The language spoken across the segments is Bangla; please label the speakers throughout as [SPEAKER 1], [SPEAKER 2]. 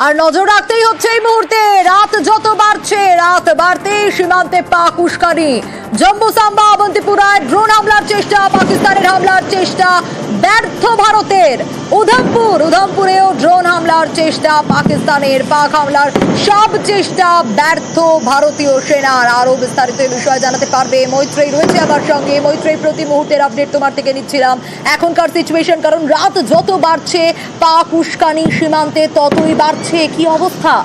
[SPEAKER 1] আর নজর রাখতেই হচ্ছে এই মুহূর্তে রাত যত বাড়ছে, রাত বাড়তেই সীমান্তে পাক উস্কানি। জম্মু সাম্বা অবন্তিপুরায় ড্রোন হামলার চেষ্টা, পাকিস্তানের হামলার চেষ্টা ব্যর্থ ভারতের। উধমপুরেও ড্রোন হামলার চেষ্টা পাকিস্তানের, পাক হামলার সব চেষ্টা ব্যর্থ ভারতীয় সেনার। আরো বিস্তারিত এই বিষয়ে জানাতে পারবে মৈত্রেয়ী রয়েছে আমার সঙ্গে। মৈত্রেয়ী, প্রতি মুহূর্তের আপডেট তোমার থেকে নিচ্ছিলাম এখনকার সিচুয়েশন, কারণ রাত যত বাড়ছে পাক উস্কানি সীমান্তে ততই বাড়ছে, কি অবস্থা?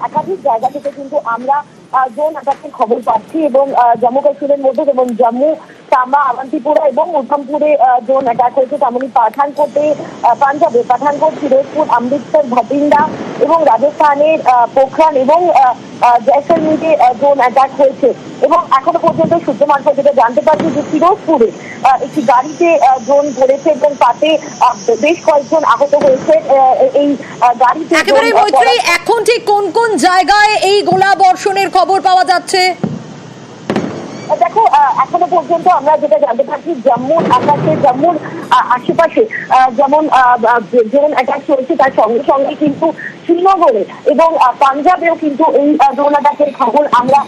[SPEAKER 2] একাধিক জায়গা থেকে কিন্তু আমরা ড্রোন অ্যাটাকের খবর পাচ্ছি এবং জম্মু কাশ্মীরের মধ্যে যেমন জম্মু সাম্বা অবন্তিপুরা এবং উধমপুরে ড্রোন অ্যাটাক হয়েছে, তেমনি পাঠানকোটে, পাঞ্জাবে পাঠানকোট, ফিরোজপুর, অমৃতসর, ভাটিন্ডা এবং রাজস্থানের পোখরান এবং জয়সলমীরে ড্রোন অ্যাটাক হয়েছে। এবং এখনো পর্যন্ত সূত্র মারফত যেটা জানতে পারছি যে ফিরোজপুরে একটি গাড়িতে ড্রোন পড়েছে এবং তাতে বেশ কয়েকজন আহত হয়েছে। এই গাড়িতে
[SPEAKER 1] এখন ঠিক কোন কোন জায়গায় এই গোলা বর্ষণের খবর পাওয়া যাচ্ছে?
[SPEAKER 2] দেখো, এখনো পর্যন্ত আমরা যেটা জানতে পারছি জম্মুর আকাশে, জম্মুর আশেপাশে যেমন ড্রোন অ্যাটাক চলছে, তার সঙ্গে সঙ্গে কিন্তু শ্রীনগরে এবং পাঞ্জাবেও কিন্তু এই ড্রোন অ্যাটাকের খবর আমরা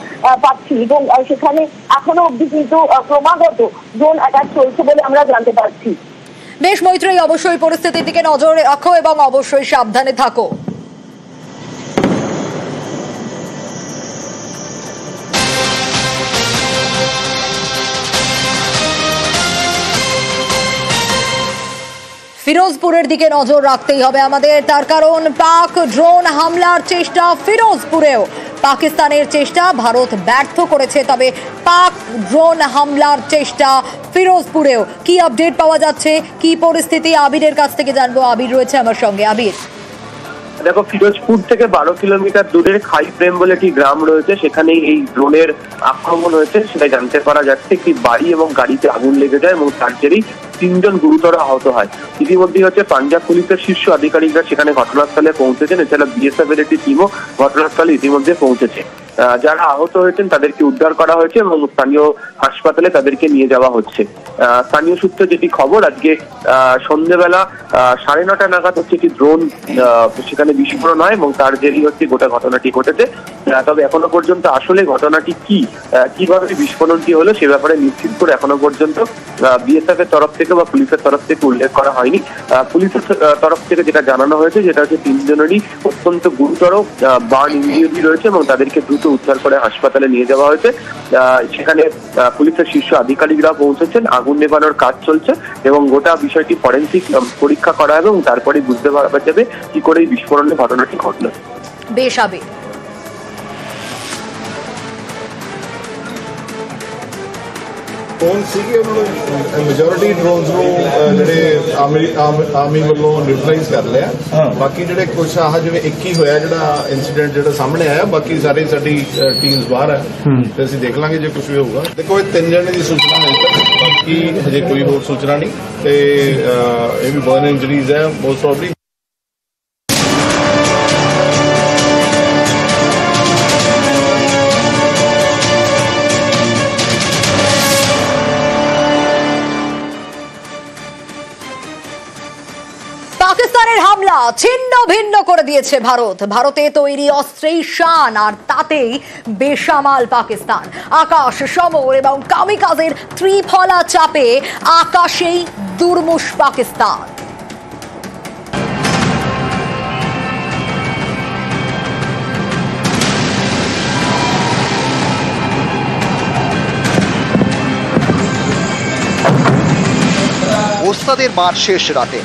[SPEAKER 2] পাচ্ছি এবং সেখানে এখনো অব্দি কিন্তু ক্রমাগত ড্রোন অ্যাটাক চলছে বলে আমরা জানতে পারছি।
[SPEAKER 1] বেশ মৈত্রেয়ী, অবশ্যই পরিস্থিতির দিকে নজর রাখো এবং অবশ্যই সাবধানে থাকো। ফিরোজপুরের দিকে নজর রাখতেই হবে আমাদের, তার কারণ পাক ড্রোন হামলার চেষ্টা ফিরোজপুরেও। পাকিস্তানের চেষ্টা ভারত ব্যর্থ করেছে, তবে পাক ড্রোন হামলার চেষ্টা ফিরোজপুরেও। কি আপডেট পাওয়া যাচ্ছে, কি পরিস্থিতি, আবিরের কাছ থেকে জানবো। আবির রয়েছে আমার সঙ্গে। আবির,
[SPEAKER 3] দেখো, ফিরোজপুর থেকে 12 কিলোমিটার দূরের খাই প্রেম বলে একটি গ্রাম রয়েছে, সেখানেই এই ড্রোনের আক্রমণ হয়েছে সেটা জানতে পারা যাচ্ছে। একটি বাড়ি এবং গাড়িতে আগুন লেগে যায় এবং তার জেরেই 3 জন গুরুতর আহত হয়। ইতিমধ্যেই পাঞ্জাব পুলিশের শীর্ষ আধিকারিকরা সেখানে ঘটনাস্থলে পৌঁছেছেন। এছাড়া বিএসএফ এর একটি টিমও ঘটনাস্থলে ইতিমধ্যে পৌঁছেছে। যারা আহত হয়েছেন তাদেরকে উদ্ধার করা হয়েছে এবং স্থানীয় হাসপাতালে তাদেরকে নিয়ে যাওয়া হচ্ছে। স্থানীয় সূত্রে যেটি খবর, আজকে সন্ধ্যেবেলা 9:30 নাগাদ একটি ড্রোন সেখানে বিস্ফোরণ হয় এবং তার জেরেই গোটা ঘটনাটি ঘটেছে। তবে এখনো পর্যন্ত আসলে ঘটনাটি কিভাবে বিস্ফোরণটি হলো সে ব্যাপারে নিশ্চিত করে এখনো পর্যন্ত বিএসএফ এর তরফ থেকে বা পুলিশের তরফ থেকে উল্লেখ করা হয়নি। পুলিশের তরফ থেকে যেটা জানানো হয়েছে যেটা 3 জনেরই অত্যন্ত গুরুতর বার্ন ইনজুরি রয়েছে এবং তাদেরকে দ্রুত উদ্ধার করে হাসপাতালে নিয়ে যাওয়া হয়েছে। সেখানে পুলিশের শীর্ষ আধিকারিকরা পৌঁছেছেন, আগুন নেভানোর কাজ চলছে এবং গোটা বিষয়টি ফরেন্সিক পরীক্ষা করা হবে এবং তারপরে বুঝতে পারা যাবে কি করে এই বিস্ফোরণের ঘটনাটি ঘটল।
[SPEAKER 1] বেশ আবির।
[SPEAKER 4] मेजोरिटी ड्रोन्स ਜਿਹੜੇ ਆਰਮੀ ਵੱਲੋਂ ਨਿਊਟਰਲਾਈਜ਼ ਕਰ ਲਿਆ। ਬਾਕੀ ਜਿਹੜੇ ਕੁਝ ਜਿਵੇਂ ਇੱਕ ਹੀ ਹੋਇਆ ਜਿਹੜਾ ਇਨਸੀਡੈਂਟ ਜਿਹੜਾ ਸਾਹਮਣੇ ਆਇਆ, ਬਾਕੀ ਸਾਰੇ ਸਾਡੀ ਟੀਮਸ ਬਾਹਰ ਹੈ ਤੇ ਅਸੀਂ ਦੇਖ ਲਾਂਗੇ ਜੇ ਕੁਝ ਵੀ ਹੋਊਗਾ। ਦੇਖੋ, ਇਹ 3 ਜਣੇ ਦੀ ਸੂਚਨਾ ਹੈ, ਬਾਕੀ ਹਜੇ ਕੋਈ ਹੋਰ ਸੂਚਨਾ ਨਹੀਂ ਤੇ ਇਹ ਵੀ ਬਰਨ ਇੰਜਰੀਜ਼ ਹੈ ਮੋਸਟ ਪ੍ਰੋਬਬਲੀ।
[SPEAKER 1] পাকিস্তানের হামলা ছিন্ন ভিন্ন করে দিয়েছে ভারত। ভারতে তৈরি অস্ত্রেই শান, আর তাতেই বেসামাল পাকিস্তান। আকাশ, সমর এবং কামিকাজের ত্রিফলা চাপে আকাশেই দুর্মুষ পাকিস্তান।
[SPEAKER 5] ওস্তাদের মার শেষ রাতে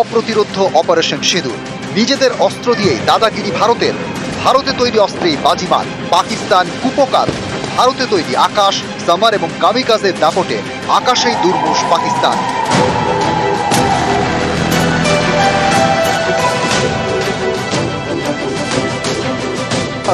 [SPEAKER 5] অপ্রতিরোধ্য অপারেশন সিঁদুর। নিজেদের অস্ত্র দিয়েই দাদাগিরি ভারতের। ভারতে তৈরি অস্ত্রেই বাজিমাত, পাকিস্তান কুপকার। ভারতে তৈরি আকাশ, সামার এবং কামিকাজের দাপটে আকাশেই দুর্মুষ পাকিস্তান।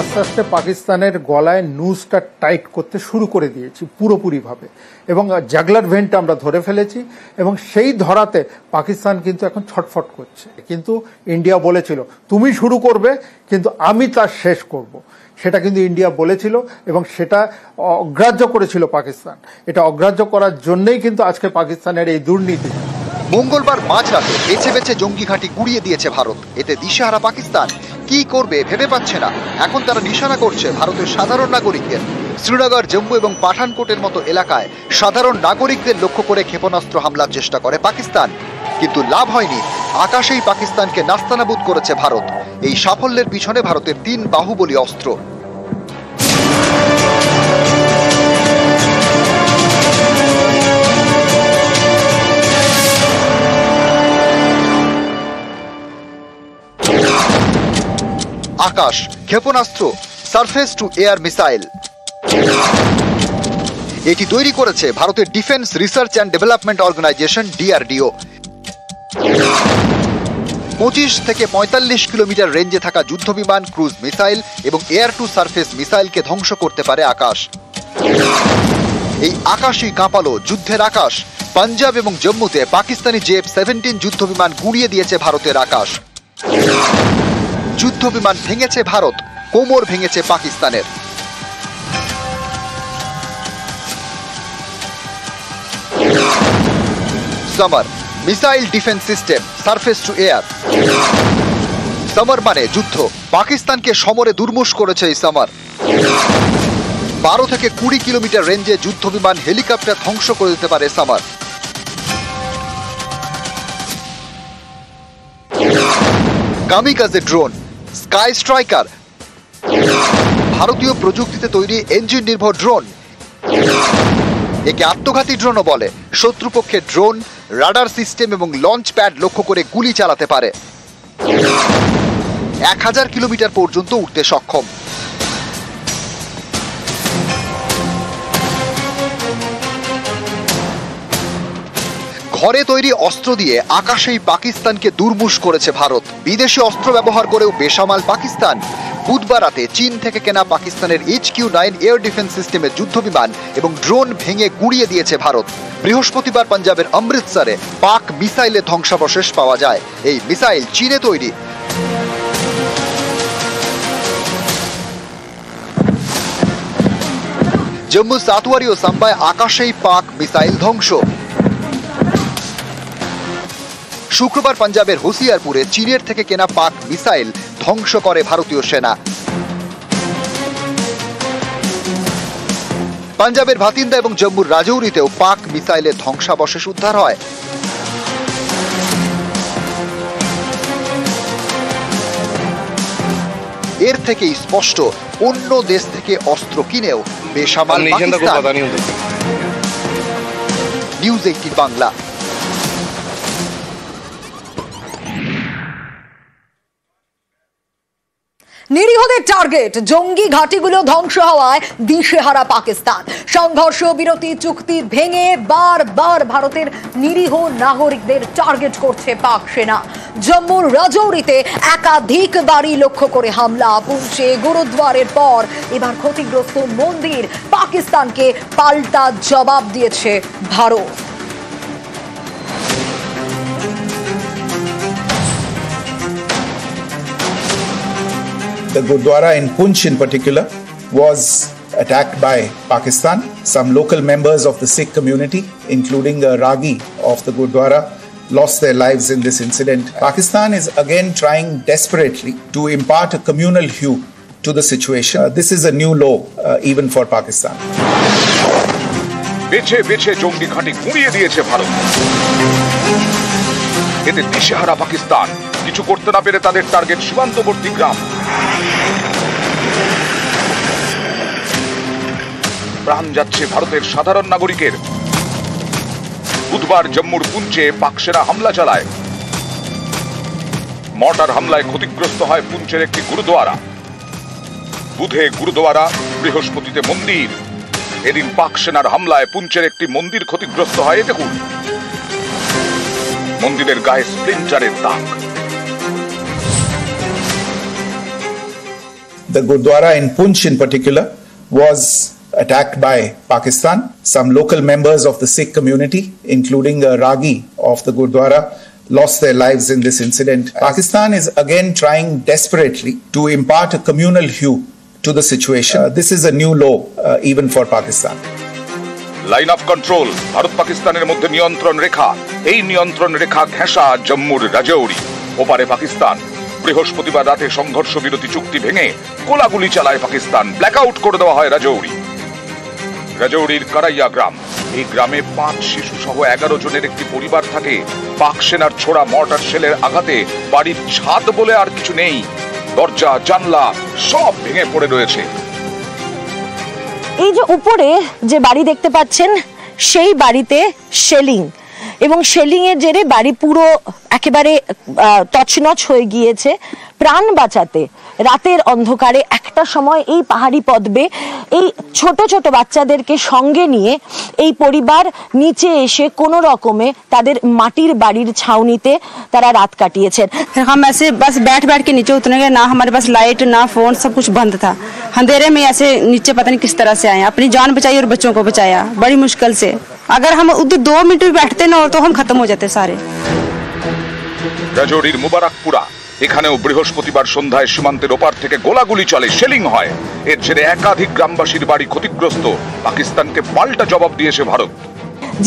[SPEAKER 6] আস্তে আস্তে পাকিস্তানের গলায় নুজটা টাইট করতে শুরু করে দিয়েছি পুরোপুরিভাবে এবং জাগলার ভেন্ট আমরা ধরে ফেলেছি এবং সেই ধরাতে পাকিস্তান কিন্তু এখন ছটফট করছে। কিন্তু ইন্ডিয়া বলেছিল তুমি শুরু করবে কিন্তু আমি তার শেষ করব, সেটা কিন্তু ইন্ডিয়া বলেছিল এবং সেটা অগ্রাহ্য করেছিল পাকিস্তান। এটা অগ্রাহ্য করার জন্যই কিন্তু আজকে পাকিস্তানের এই দুর্নীতি।
[SPEAKER 5] মঙ্গলবার মাঝরাতে বেছে বেছে জঙ্গি ঘাঁটি গুড়িয়ে দিয়েছে ভারত। এতে দিশেহারা পাকিস্তান কি করবে ভেবে পাচ্ছে না। এখন তারা নিশানা করছে ভারতের সাধারণ নাগরিকদের। শ্রীনগর, জম্মু এবং পাঠানকোটের মতো এলাকায় সাধারণ নাগরিকদের লক্ষ্য করে ক্ষেপণাস্ত্র হামলার চেষ্টা করে পাকিস্তান, কিন্তু লাভ হয়নি। আকাশেই পাকিস্তানকে নাস্তানাবুদ করেছে ভারত। এই সাফল্যের পিছনে ভারতের 3 বাহুবলী অস্ত্র। আকাশ ক্ষেপণাস্ত্র, সারফেস টু এয়ার মিসাইল। এটি তৈরি করেছে ভারতের defence research and development organisation DRDO। 25 থেকে 45 কিলোমিটার রেঞ্জে থাকা যুদ্ধবিমান, ক্রুজ মিসাইল এবং এয়ার টু সারফেস মিসাইলকে ধ্বংস করতে পারে আকাশ। এই আকাশই কাঁপালো যুদ্ধের আকাশ। পাঞ্জাব এবং জম্মুতে পাকিস্তানি JF-17 যুদ্ধবিমান গুঁড়িয়ে দিয়েছে ভারতের আকাশ। যুদ্ধবিমান ভেঙেছে ভারত, কোমর ভেঙেছে পাকিস্তানের। Summer missile defence system, surface two air. Summer মানে যুদ্ধ। পাকিস্তানকে সমরে দুর্মুষ করেছে এই সামার। 12 থেকে 20 কিলোমিটার রেঞ্জে যুদ্ধবিমান, হেলিকপ্টার ধ্বংস করে দিতে পারে summer. Kamikaze drone, sky striker, ভারতীয় প্রযুক্তিতে তৈরি ইঞ্জিন নির্ভর ড্রোন। একে আত্মঘাতী ড্রোনও বলে। শত্রুপক্ষের ড্রোন, রাডার সিস্টেম এবং লঞ্চ প্যাড লক্ষ্য করে গুলি চালাতে পারে। 1000 কিলোমিটার পর্যন্ত উঠতে সক্ষম। ঘরে তৈরি অস্ত্র দিয়ে আকাশেই পাকিস্তানকে দুর্মুষ করেছে ভারত। বিদেশি অস্ত্র ব্যবহার করেও বেসামাল পাকিস্তান। বুধবার রাতে চীন থেকে কেনা পাকিস্তানের HQ-9 এয়ার ডিফেন্স সিস্টেমের যুদ্ধবিমান এবং ড্রোন ভেঙে গুঁড়িয়ে দিয়েছে ভারত। বৃহস্পতিবার পাঞ্জাবের অমৃতসরে পাক মিসাইলের ধ্বংসাবশেষ পাওয়া যায়। এই মিসাইল চীনে তৈরি। জম্মু, সাতওয়ারি ও সাম্বায় আকাশেই পাক মিসাইল ধ্বংস। শুক্রবার পাঞ্জাবের হোসিয়ারপুরে চীনের থেকে কেনা পাক মিসাইল ধ্বংস করে ভারতীয় সেনা। পাঞ্জাবের ভাতিন্দা এবং জম্মুর রাজৌরিতেও পাক মিসাইলের ধ্বংসাবশেষ উদ্ধার হয়। এর থেকেই স্পষ্ট, অন্য দেশ থেকে অস্ত্র কিনেও বেসামাল পাকিস্তান। নিউজ 18 বাংলা।
[SPEAKER 1] নিরীহদের টার্গেট, জঙ্গি ঘাঁটিগুলো ধ্বংস হওয়ায় দিশেহারা পাকিস্তান। সংঘর্ষ বিরতি চুক্তি ভেঙে বারবার ভারতের নিরীহ নাগরিকদের টার্গেট করছে পাক সেনা। জম্মুর রাজৌরিতে একাধিক বাড়ি লক্ষ্য করে হামলা। পুঞ্চে গুরুদ্বারের পর এবার ক্ষতিগ্রস্ত মন্দির। পাকিস্তানকে পাল্টা জবাব দিয়েছে Bharat.
[SPEAKER 7] The Gurdwara in Poonch in particular was attacked by Pakistan. Some local members of the Sikh community, including the Ragi of the Gurdwara, lost their lives in this incident. Pakistan is again trying desperately to impart a communal hue to the situation. This is a new low even for Pakistan.
[SPEAKER 8] বেছে বেছে জঙ্গি ঘাঁটি গুঁড়িয়ে দিয়েছে ভারত। এতে দিশেহারা পাকিস্তান। কিছু করতে না পেরে তাদের টার্গেট সীমান্তবর্তী গ্রাম। প্রাণ যাচ্ছে ভারতের সাধারণ নাগরিকের। বুধবার জম্মুর পুঞ্চে পাক সেনা হামলা চালায়। মর্টার হামলায় ক্ষতিগ্রস্ত হয় পুঞ্চের একটি গুরুদ্বারা। বুধে গুরুদ্বারা, বৃহস্পতিতে মন্দির। এদিন পাক সেনার হামলায় পুঞ্চের একটি মন্দির ক্ষতিগ্রস্ত হয়। দেখুন, মন্দিরের গায়ে স্প্লিন্টারের দাগ।
[SPEAKER 7] The Gurdwara in Poonch in particular was attacked by Pakistan. Some local members of the Sikh community, including the Ragi of the Gurdwara, lost their lives in this incident. Pakistan is again trying desperately to impart a communal hue to the situation. This is a new low even for Pakistan.
[SPEAKER 8] Line of control, Bharat পাকিস্তানের মধ্যে নিয়ন্ত্রণ রেখা। এই নিয়ন্ত্রণ রেখা ঘেঁষা জম্মুর রাজৌরি, ওপারে পাকিস্তান। বৃহস্পতিবার রাতে সংঘর্ষ বিরতি চুক্তি ভেঙে গোলাগুলি চালায় পাকিস্তান। ব্ল্যাকআউট করে দেওয়া হয় রাজৌরি। রাজৌরির কারাইয়া গ্রাম, এই গ্রামে 5 শিশু সহ 11 জনের একটি পরিবার থাকে। পাক সেনার ছোড়া মর্টার শেলের আঘাতে বাড়ির ছাদ বলে আর কিছু নেই, দরজা জানলা সব ভেঙে পড়ে রয়েছে।
[SPEAKER 1] এই যে উপরে যে বাড়ি দেখতে পাচ্ছেন, সেই বাড়িতে শেলিং, এবং শেলিং এর জেরে বাড়ি পুরো একেবারে তছনছ হয়ে গিয়েছে। প্রাণ বাঁচাতে রাতের অন্ধকারে একটা সময় এই পাহাড়ি পদ্মে এই ছোট ছোট বাচ্চাদেরকে সঙ্গে নিয়ে এই পরিবার নিচে এসে কোনো রকমে তাদের মাটির বাড়ির ছাউনিতে তারা রাত কাটিয়েছেন।
[SPEAKER 9] हम ऐसे बस बैठ के नीचे उतरेंगे ना, हमारे पास लाइट ना फोन, सब कुछ बंद था। अंधेरे में ऐसे नीचे पता नहीं किस तरह से आए, अपनी जान बचाई और बच्चों को बचाया बड़ी मुश्किल से। अगर हम उधर 2 मिनट भी बैठते ना तो हम खत्म हो जाते सारे।
[SPEAKER 8] রাজৌরির মুবারকপুরা, এখানেও বৃহস্পতিবার সন্ধ্যায় সীমান্তের ওপার থেকে গোলাগুলি চলে, শেলিং হয়। এর জেরে একাধিক গ্রামবাসীর বাড়ি ক্ষতিগ্রস্ত। পাকিস্তানকে পাল্টা জবাব দিয়েছে ভারত।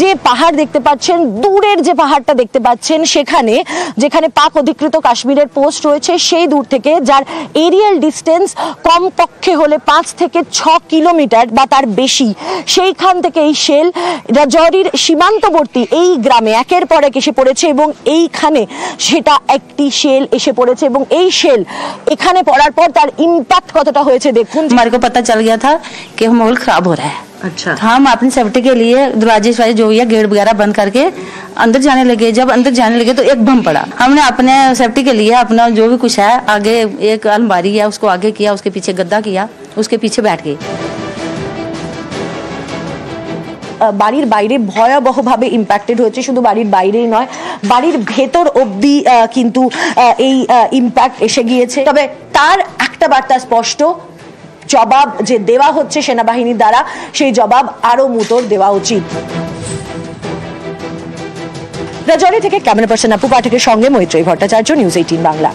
[SPEAKER 1] যে পাহাড় দেখতে পাচ্ছেন, দূরের যে পাহাড়টা দেখতে পাচ্ছেন, সেখানে যেখানে পাক অধিকৃত কাশ্মীরের পোস্ট রয়েছে, সেই দূর থেকে, যার এরিয়াল ডিস্টেন্স কমপক্ষে হলে 5 থেকে 6 কিলোমিটার বা তার বেশি, সেইখান থেকে এই শেল রাজৌরির সীমান্তবর্তী এই গ্রামে একের পর এক এসে পড়েছে। এবং এইখানে সেটা একটি শেল এসে পড়েছে, এবং এই শেল এখানে পড়ার পর তার ইম্প্যাক্ট কতটা হয়েছে দেখুন।
[SPEAKER 9] हमारे को पता चल गया था कि माहौल खराब हो रहा है। अच्छा, हम अपनी सेफ्टी के लिए दरवाजे जो हुआ गेट वगैरह बंद करके अंदर जाने लगे। जब अंदर जाने लगे तो एक बम पड़ा। हमने अपने सेफ्टी के लिए अपना जो भी कुछ है, आगे एक अलमारी है उसको आगे किया, उसके पीछे गद्दा किया, उसके पीछे बैठ गए।
[SPEAKER 1] বাড়ির বাইরে ভয়াবহভাবে ইম্প্যাক্টেড হয়েছে। শুধু বাড়ির বাইরেই নয়, বাড়ির ভেতর অবধি কিন্তু এই ইম্প্যাক্ট এসে গিয়েছে। তবে তার একটা বার্তা স্পষ্ট, জবাব যে দেওয়া হচ্ছে সেনাবাহিনীর দ্বারা, সেই জবাব আরো মুতর দেওয়া উচিত। রাজৌরি থেকে ক্যামেরা পার্সন আপু পাঠকের সঙ্গে মৈত্রী ভট্টাচার্য, নিউজ 18 বাংলা।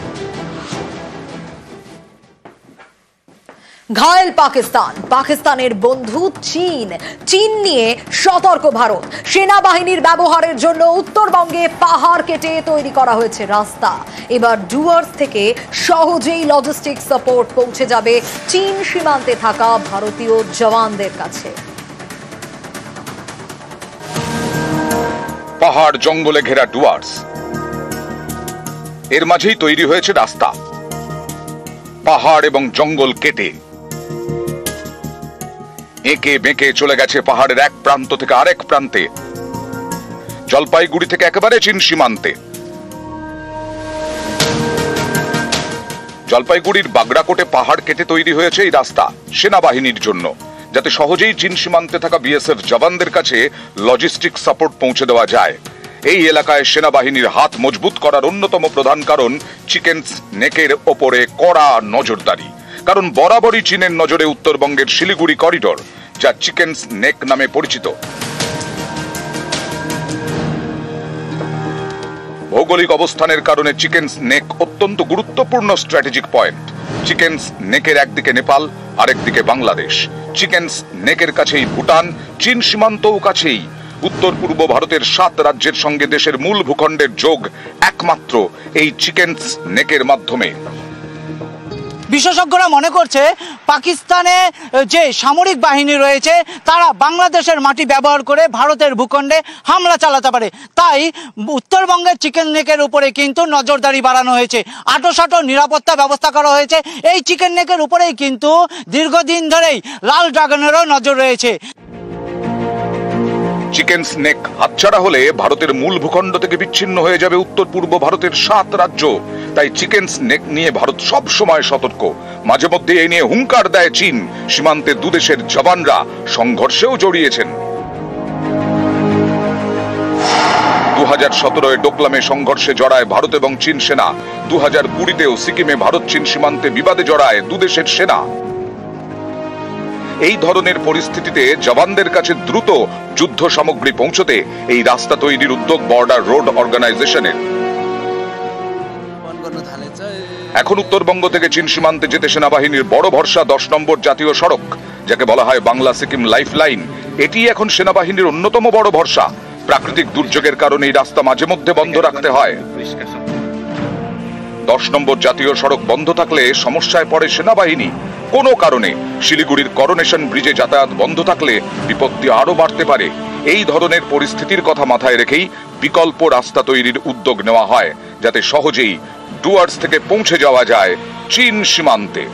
[SPEAKER 1] ঘায়েল পাকিস্তান, পাকিস্তানের বন্ধু চীন, চীন নিয়ে সতর্ক ভারত। সেনাবাহিনীর ব্যবহারের জন্য উত্তরবঙ্গে পাহাড় কেটে তৈরি করা হয়েছে রাস্তা। এবার ডুয়ার্স থেকে সহজেই লজিস্টিক সাপোর্ট পৌঁছে যাবে চীন সীমান্তে থাকা ভারতীয় জওয়ানদের কাছে।
[SPEAKER 8] পাহাড় জঙ্গলে ঘেরা ডুয়ার্স, এর মাঝেই তৈরি হয়েছে রাস্তা। পাহাড় এবং জঙ্গল কেটে এঁকে বেঁকে চলে গেছে পাহাড়ের এক প্রান্ত থেকে আরেক প্রান্তে, জলপাইগুড়ি থেকে একেবারে চীন সীমান্তে। জলপাইগুড়ির বাগড়াকোটে পাহাড় কেটে তৈরি হয়েছে এই রাস্তা সেনাবাহিনীর জন্য, যাতে সহজেই চীন সীমান্তে থাকা বিএসএফ জওয়ানদের কাছে লজিস্টিক সাপোর্ট পৌঁছে দেওয়া যায়। এই এলাকায় সেনাবাহিনীর হাত মজবুত করার অন্যতম প্রধান কারণ চিকেন নেকের ওপরে কড়া নজরদারি। কারণ বরাবরই চীনের নজরে উত্তরবঙ্গের শিলিগুড়ি করিডোর, যা চিকেন নেক নামে পরিচিত। ভৌগোলিক অবস্থানের কারণে চিকেন নেক অত্যন্ত গুরুত্বপূর্ণ স্ট্র্যাটেজিক পয়েন্ট। চিকেন নেকের একদিকে নেপাল, আরেকদিকে বাংলাদেশ। চিকেন নেকের কাছেই ভুটান, চীন সীমান্তও কাছেই। উত্তর পূর্ব ভারতের 7 রাজ্যের সঙ্গে দেশের মূল ভূখণ্ডের যোগ একমাত্র এই চিকেন নেকের মাধ্যমে।
[SPEAKER 10] বিশেষজ্ঞরা মনে করছে পাকিস্তানে যে সামরিক বাহিনী রয়েছে তারা বাংলাদেশের মাটি ব্যবহার করে ভারতের ভূখণ্ডে হামলা চালাতে পারে। তাই উত্তরবঙ্গের চিকেন নেকের উপরে কিন্তু নজরদারি বাড়ানো হয়েছে, আঁটোসাঁটো নিরাপত্তা ব্যবস্থা করা হয়েছে। এই চিকেন নেকের উপরেই কিন্তু দীর্ঘদিন ধরেই লাল ড্রাগনেরও নজর রয়েছে।
[SPEAKER 8] চিকেন স্নেক হাতছাড়া হলে ভারতের মূল ভূখণ্ড থেকে বিচ্ছিন্ন হয়ে যাবে উত্তর পূর্ব ভারতের 7 রাজ্য। তাই চিকেন স্নেক নিয়ে ভারত সব সময় সতর্ক। মাঝে মধ্যে এই নিয়ে হুঙ্কার দেয় চীন। সীমান্তে দুদেশের জওয়ানরা সংঘর্ষেও জড়িয়েছেন। 2017 ডোকলামে সংঘর্ষে জড়ায় ভারত এবং চীন সেনা। 2020তেও সিকিমে ভারত চীন সীমান্তে বিবাদে জড়ায় দুদেশের সেনা। এই ধরনের পরিস্থিতিতে জওয়ানদের কাছে দ্রুত যুদ্ধ সামগ্রী পৌঁছতে এই রাস্তা তৈরির উদ্যোগ বর্ডার রোড অর্গানাইজেশনের। এখন উত্তরবঙ্গ থেকে চীন সীমান্তে যেতে সেনাবাহিনীর বড় ভরসা 10 নম্বর জাতীয় সড়ক, যাকে বলা হয় বাংলা সিকিম লাইফ লাইন। এটি এখন সেনাবাহিনীর অন্যতম বড় ভরসা। প্রাকৃতিক দুর্যোগের কারণে এই রাস্তা মাঝে মধ্যে বন্ধ রাখতে হয়। 10 নম্বর জাতীয় সড়ক বন্ধ থাকলে সমস্যায় পড়ে সেনাবাহিনী। কোনো কারণে শিলিগুড়ির করোনেশন ব্রিজে যাতায়াত বন্ধ থাকলে বিপত্তি আরো বাড়তে পারে। এই ধরনের পরিস্থিতির কথা মাথায় রেখেই বিকল্প রাস্তা তৈরির উদ্যোগ নেওয়া হয়, যাতে সহজেই ডুয়ার্স থেকে পৌঁছে যাওয়া যায় চীন সীমান্তে।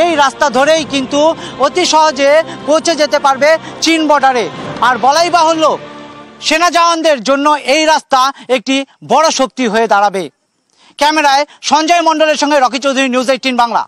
[SPEAKER 10] এই রাস্তা ধরেই কিন্তু অতি সহজে পৌঁছে যেতে পারবে চীন বর্ডারে। আর বলাই বাহুল্য, সেনা জওয়ানদের জন্য এই রাস্তা একটি বড় শক্তি হয়ে দাঁড়াবে। ক্যামেরায় সঞ্জয় মণ্ডলের সঙ্গে রকি চৌধুরী, নিউজ 18 বাংলা।